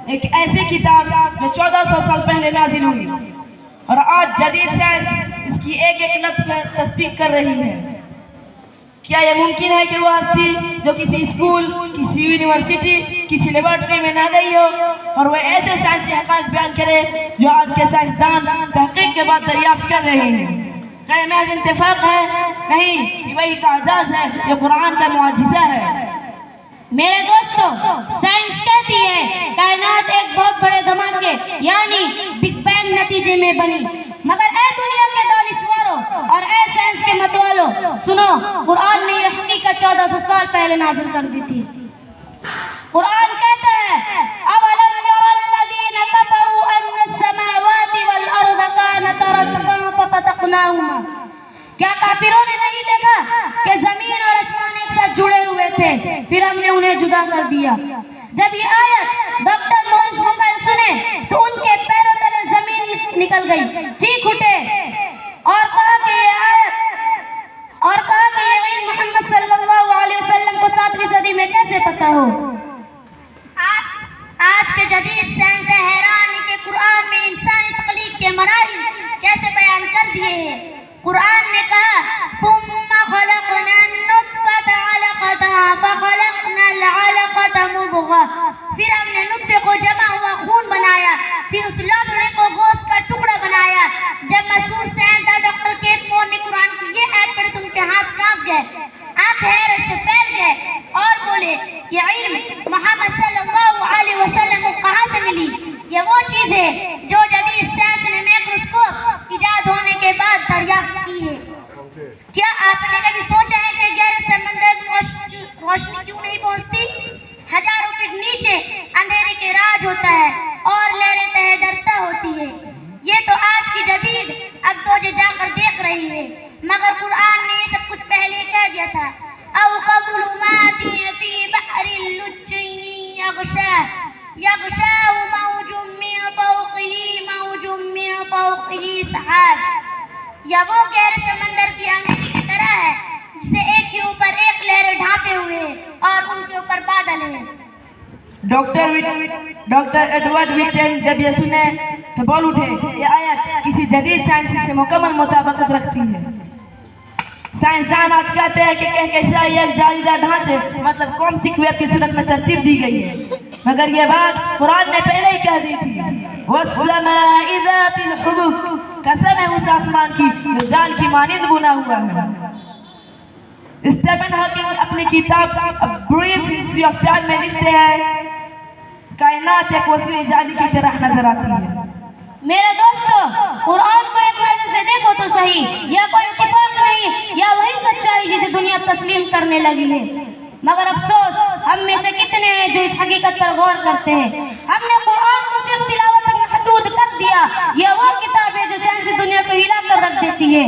ایک ایسی کتاب جو 1400 سال پہلے نازل ہوئی اور آج جدید سائنس اس کی ایک ایک لفظ کا تصدیق کر رہی ہے۔ کیا یہ ممکن ہے کہ وہ ہستی جو کسی اسکول، کسی یونیورسٹی، کسی لیبارٹری میں نہ گئی ہو اور وہ ایسے سائنسی حقائق بیان کرے جو آج کے سائنسدان تحقیق کے بعد دریافت کر رہے ہیں؟ کیا یہ محض اتفاق ہے؟ نہیں، یہ وحی کا اعجاز ہے، یہ قرآن کا معجزہ ہے۔ میرے دوستو، سائنس کہتی ہے کائنات ایک بہت بڑے دھماکے یعنی بگ بینگ نتیجے میں بنی، مگر اے دنیا کے دانشوروں اور اے سائنس کے متوالوں، سنو، قرآن نے یہ حقیقت 1400 سال پہلے نازل کر دی تھی۔ قرآن کہتا ہے اَوَلَمْ يَرَ الَّذِينَ كَفَرُوا أَنَّ السَّمَاوَاتِ وَالْأَرْضَ كَانَتَا رَتْقًا فَفَتَقْنَاهُمَا، کیا کافروں نے نہیں دیکھا کہ زمین اور آسمان ایک ساتھ جڑے ہوئے تھے، پھر ہم نے انہیں جدا کر دیا۔ جب یہ آیت ڈاکٹر مورس بکائل سنے تو ان کے پیروں تلے زمین نکل گئی، چیخ اٹھے اور کہا کہ یہ علم محمد صلی اللہ علیہ وسلم کو 7ویں صدی میں کیسے پتہ ہو؟ آج کے جدید سائنس حیران ہے کہ قرآن میں انسانی تخلیق کے مراحل کیسے بیان کر دیے ہیں۔ قرآن نے کہا ثم خلقنا النطفة علقة فخلقنا العلقة مضغة، پھر ہم نے نطفے کو جمع ہوا خون بنایا، پھر اس لوتھڑے کو گوشت کا ٹکڑا بنایا۔ جب مشہور سائنسدان ڈاکٹر کیت مور نے قرآن کی یہ آیت پڑھی تو ان کے ہاتھ کانپ گئے، آنکھ حیرت سے پھیل گئے اور بولے یہ علم محمد صلی اللہ علیہ وسلم کو کہاں سے ملی؟ یہ وہ چیز ہے جو جدید سائنس نے مائکروسکوپ ایجاد ہونے کے بعد دریافت کی ہے۔ کیا آپ نے کبھی سوچا ہے کہ گہرے سمندر میں روشنی کیوں نہیں پہنچتی؟ ہزاروں فٹ نیچے اندھیرے کے راج ہوتا ہے اور لہریں تہے درتا ہوتی ہے۔ یہ تو آج کی جدید اب توجہ جا کر دیکھ رہی ہے، مگر قرآن نے یہ سب کچھ پہلے کہہ دیا تھا۔ او كظلمات في بحر اللجي يغشاه موج من فوقه سحاب، یا وہ گہرے سمندر کی اندھیری کی طرح ہے جسے ایک کے اوپر ایک لہریں ڈھانپے ہوئے ہیں اور ان کے اوپر بادل ہیں۔ ڈاکٹر ایڈورڈ وٹن جب یہ سنے تو بول اٹھے یہ آیت کسی جدید سائنس سے مکمل مطابقت رکھتی ہے۔ سائنسدان آج کہتے ہیں کہ کہکشاں ایک جالیدار ڈھانچے مطلب کونسک ویب کی صورت میں ترتیب دی گئی ہے، مگر یہ بات قرآن نے پہلے ہی کہہ دی تھی۔ وَالسَّمَاءِ ذَاتِ الْحُبُكِ، قسم ہے اس آسمان کی جو جال کی مانند بنا ہوا ہے۔ اسٹیفن ہاکنگ اپنی کتاب A Brief History of Time میں لکھتے ہیں کائنات ایک وسیع جالی کی طرح نظر آتی ہے۔ میرے دوستو، قرآن کو ایک نظر سے دیکھو تو صحیح، یا کوئی اتفاق نہیں یا وہی سچائی جسے دنیا تسلیم کرنے لگی ہے، مگر افسوس ہم میں سے کتنے ہیں جو اس حقیقت پر غور کرتے ہیں؟ ہم نے قرآن کو صرف تلاوت تک محدود کر دیا۔ یہ وہ کتاب ہے جو سائنسی دنیا کو ہلا کر رکھ دیتی ہے۔